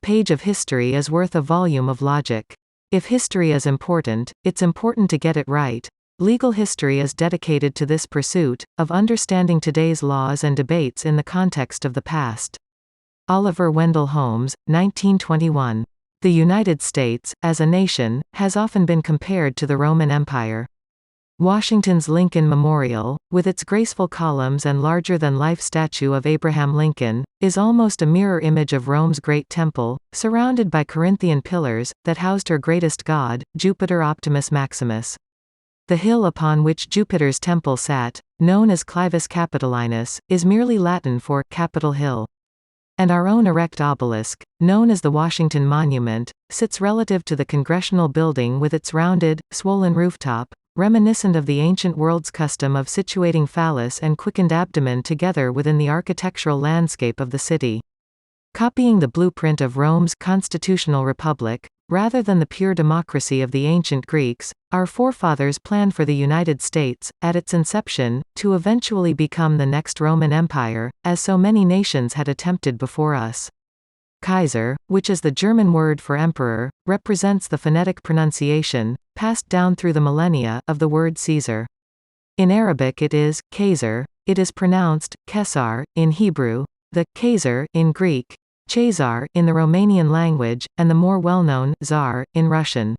page of history is worth a volume of logic. If history is important, it's important to get it right. Legal history is dedicated to this pursuit, of understanding today's laws and debates in the context of the past. Oliver Wendell Holmes, 1921. The United States, as a nation, has often been compared to the Roman Empire. Washington's Lincoln Memorial, with its graceful columns and larger-than-life statue of Abraham Lincoln, is almost a mirror image of Rome's great temple, surrounded by Corinthian pillars, that housed her greatest god, Jupiter Optimus Maximus. The hill upon which Jupiter's temple sat, known as Clivus Capitolinus, is merely Latin for Capitol Hill. And our own erect obelisk, known as the Washington Monument, sits relative to the Congressional Building with its rounded, swollen rooftop, reminiscent of the ancient world's custom of situating phallus and quickened abdomen together within the architectural landscape of the city. Copying the blueprint of Rome's constitutional republic, rather than the pure democracy of the ancient Greeks, our forefathers planned for the United States, at its inception, to eventually become the next Roman Empire, as so many nations had attempted before us. Kaiser, which is the German word for emperor, represents the phonetic pronunciation, passed down through the millennia, of the word Caesar. In Arabic it is Kaiser, it is pronounced Kesar, in Hebrew, the Kaiser, in Greek, Chazar, in the Romanian language, and the more well-known Tsar, in Russian.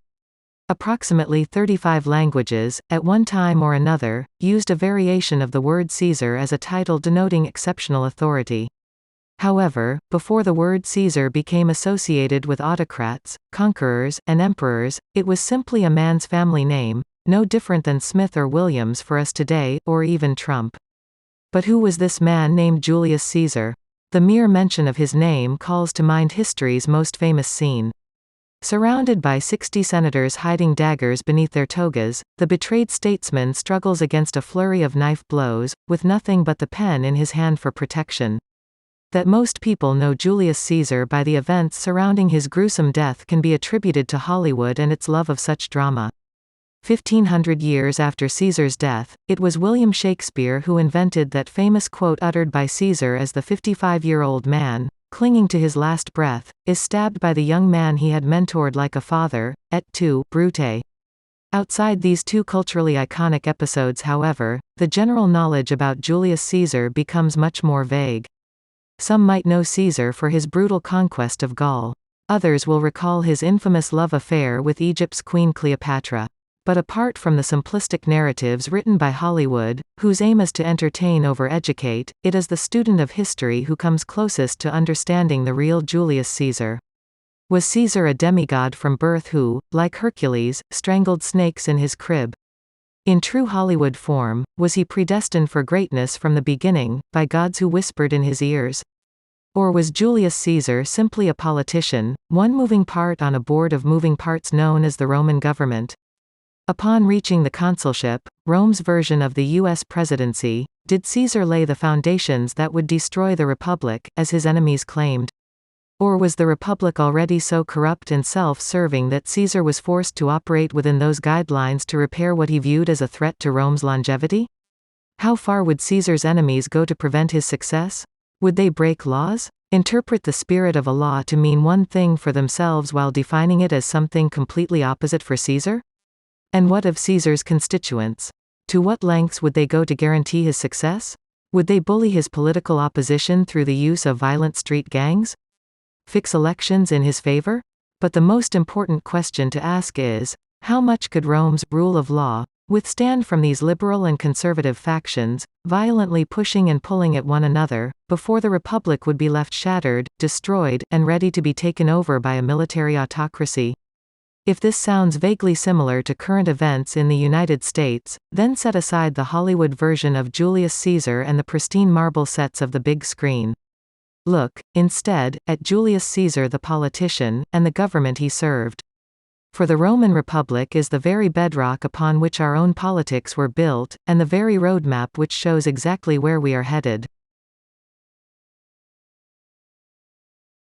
Approximately 35 languages, at one time or another, used a variation of the word Caesar as a title denoting exceptional authority. However, before the word Caesar became associated with autocrats, conquerors, and emperors, it was simply a man's family name, no different than Smith or Williams for us today, or even Trump. But who was this man named Julius Caesar? The mere mention of his name calls to mind history's most famous scene. Surrounded by 60 senators hiding daggers beneath their togas, the betrayed statesman struggles against a flurry of knife blows, with nothing but the pen in his hand for protection. That most people know Julius Caesar by the events surrounding his gruesome death can be attributed to Hollywood and its love of such drama. 1500 years after Caesar's death, it was William Shakespeare who invented that famous quote uttered by Caesar as the 55-year-old man, clinging to his last breath, is stabbed by the young man he had mentored like a father, et tu, Brute. Outside these two culturally iconic episodes, however, the general knowledge about Julius Caesar becomes much more vague. Some might know Caesar for his brutal conquest of Gaul. Others will recall his infamous love affair with Egypt's Queen Cleopatra. But apart from the simplistic narratives written by Hollywood, whose aim is to entertain over educate, it is the student of history who comes closest to understanding the real Julius Caesar. Was Caesar a demigod from birth who, like Hercules, strangled snakes in his crib? In true Hollywood form, was he predestined for greatness from the beginning, by gods who whispered in his ears? Or was Julius Caesar simply a politician, one moving part on a board of moving parts known as the Roman government? Upon reaching the consulship, Rome's version of the U.S. presidency, did Caesar lay the foundations that would destroy the Republic, as his enemies claimed? Or was the Republic already so corrupt and self-serving that Caesar was forced to operate within those guidelines to repair what he viewed as a threat to Rome's longevity? How far would Caesar's enemies go to prevent his success? Would they break laws? Interpret the spirit of a law to mean one thing for themselves while defining it as something completely opposite for Caesar? And what of Caesar's constituents? To what lengths would they go to guarantee his success? Would they bully his political opposition through the use of violent street gangs? Fix elections in his favor? But the most important question to ask is, how much could Rome's rule of law withstand from these liberal and conservative factions, violently pushing and pulling at one another, before the Republic would be left shattered, destroyed, and ready to be taken over by a military autocracy? If this sounds vaguely similar to current events in the United States, then set aside the Hollywood version of Julius Caesar and the pristine marble sets of the big screen. Look, instead, at Julius Caesar the politician, and the government he served. For the Roman Republic is the very bedrock upon which our own politics were built, and the very roadmap which shows exactly where we are headed.